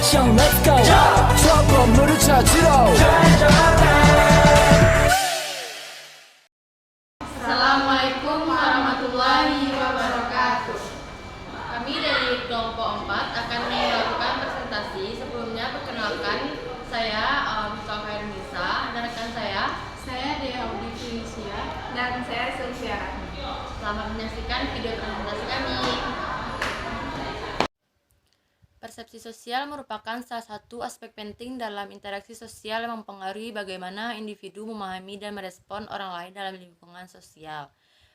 action let's go 저 건물을 찾으러 Assalamualaikum warahmatullahi wabarakatuh. Kami dari kelompok 4 akan melakukan presentasi. Sebelumnya perkenalkan, saya Mustafa Nisa dan rekan saya Dea Audi Felicia dan saya Sylvia Rahmi. Selamat menyaksikan video presentasi kami. Persepsi sosial merupakan salah satu aspek penting dalam interaksi sosial yang mempengaruhi bagaimana individu memahami dan merespon orang lain dalam lingkungan sosial.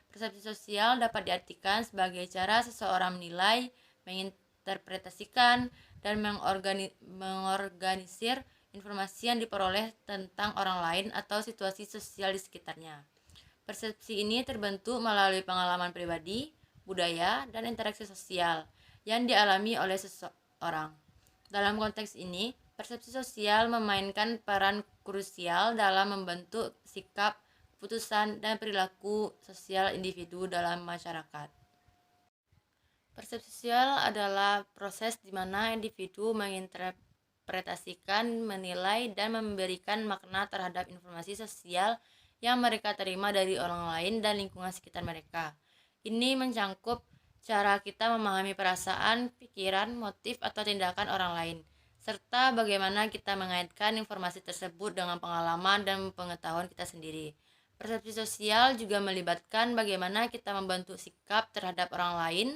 Persepsi sosial dapat diartikan sebagai cara seseorang menilai, menginterpretasikan, dan mengorganisir informasi yang diperoleh tentang orang lain atau situasi sosial di sekitarnya. Persepsi ini terbentuk melalui pengalaman pribadi, budaya, dan interaksi sosial yang dialami oleh seseorang. Dalam konteks ini, persepsi sosial memainkan peran krusial dalam membentuk sikap, keputusan, dan perilaku sosial individu dalam masyarakat. Persepsi sosial adalah proses di mana individu menginterpretasikan, menilai, dan memberikan makna terhadap informasi sosial yang mereka terima dari orang lain dan lingkungan sekitar mereka. Ini mencangkup cara kita memahami perasaan, pikiran, motif, atau tindakan orang lain, serta bagaimana kita mengaitkan informasi tersebut dengan pengalaman dan pengetahuan kita sendiri. Persepsi sosial juga melibatkan bagaimana kita membentuk sikap terhadap orang lain,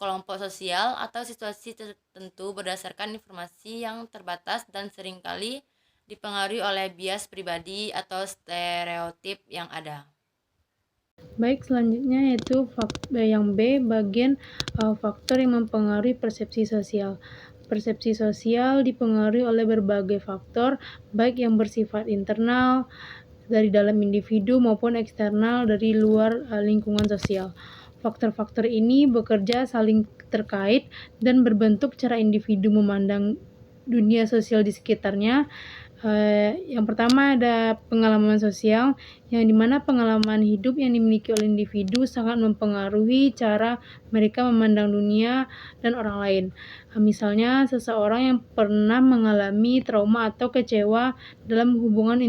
kelompok sosial, atau situasi tertentu berdasarkan informasi yang terbatas dan seringkali dipengaruhi oleh bias pribadi atau stereotip yang ada. Baik, selanjutnya yaitu yang B, bagian faktor yang mempengaruhi persepsi sosial. Persepsi sosial dipengaruhi oleh berbagai faktor, baik yang bersifat internal dari dalam individu maupun eksternal dari luar lingkungan sosial. Faktor-faktor ini bekerja saling terkait dan berbentuk cara individu memandang dunia sosial di sekitarnya. Yang pertama ada pengalaman sosial, yang dimana pengalaman hidup yang dimiliki oleh individu sangat mempengaruhi cara mereka memandang dunia dan orang lain. Misalnya seseorang yang pernah mengalami trauma atau kecewa dalam hubungan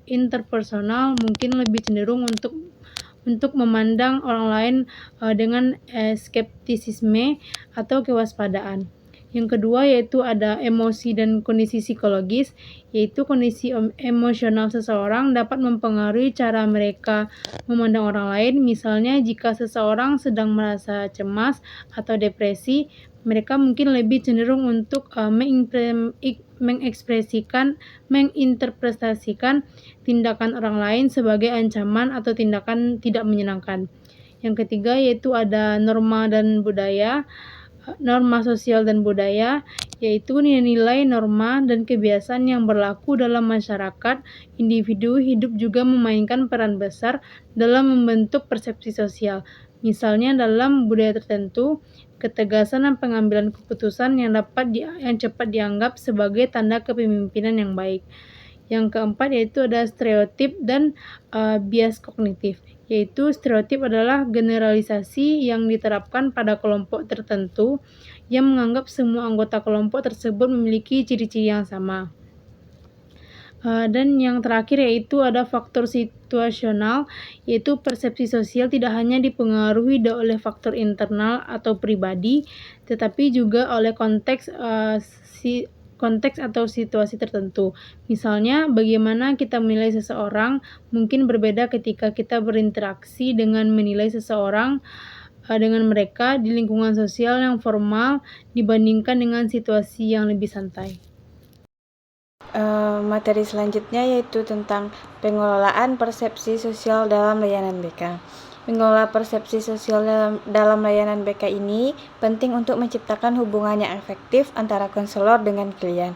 interpersonal mungkin lebih cenderung untuk memandang orang lain dengan skeptisisme atau kewaspadaan. Yang kedua yaitu ada emosi dan kondisi psikologis, yaitu kondisi emosional seseorang dapat mempengaruhi cara mereka memandang orang lain. Misalnya jika seseorang sedang merasa cemas atau depresi, mereka mungkin lebih cenderung untuk menginterpretasikan tindakan orang lain sebagai ancaman atau tindakan tidak menyenangkan. Yang ketiga yaitu ada norma sosial dan budaya, yaitu nilai norma dan kebiasaan yang berlaku dalam masyarakat. Individu hidup juga memainkan peran besar dalam membentuk persepsi sosial. Misalnya dalam budaya tertentu, ketegasan dan pengambilan keputusan yang cepat dianggap sebagai tanda kepemimpinan yang baik. Yang keempat yaitu ada stereotip dan bias kognitif, yaitu stereotip adalah generalisasi yang diterapkan pada kelompok tertentu yang menganggap semua anggota kelompok tersebut memiliki ciri-ciri yang sama. Dan yang terakhir yaitu ada faktor situasional, yaitu persepsi sosial tidak hanya dipengaruhi oleh faktor internal atau pribadi, tetapi juga oleh konteks atau situasi tertentu. Misalnya, bagaimana kita menilai seseorang mungkin berbeda ketika kita berinteraksi dengan menilai seseorang dengan mereka di lingkungan sosial yang formal dibandingkan dengan situasi yang lebih santai. Materi selanjutnya yaitu tentang pengelolaan persepsi sosial dalam layanan BK. Mengelola persepsi sosial dalam layanan BK ini penting untuk menciptakan hubungan yang efektif antara konselor dengan klien.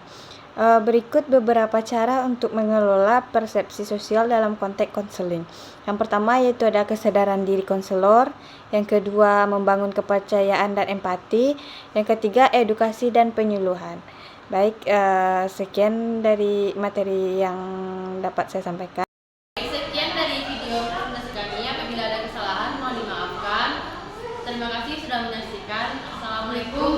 Berikut beberapa cara untuk mengelola persepsi sosial dalam konteks konseling. Yang pertama yaitu ada kesadaran diri konselor, yang kedua membangun kepercayaan dan empati, yang ketiga edukasi dan penyuluhan. Baik, sekian dari materi yang dapat saya sampaikan. Sekian dari video presentasi kami. Apabila ada kesalahan mohon dimaafkan. Terima kasih sudah menyaksikan. Assalamualaikum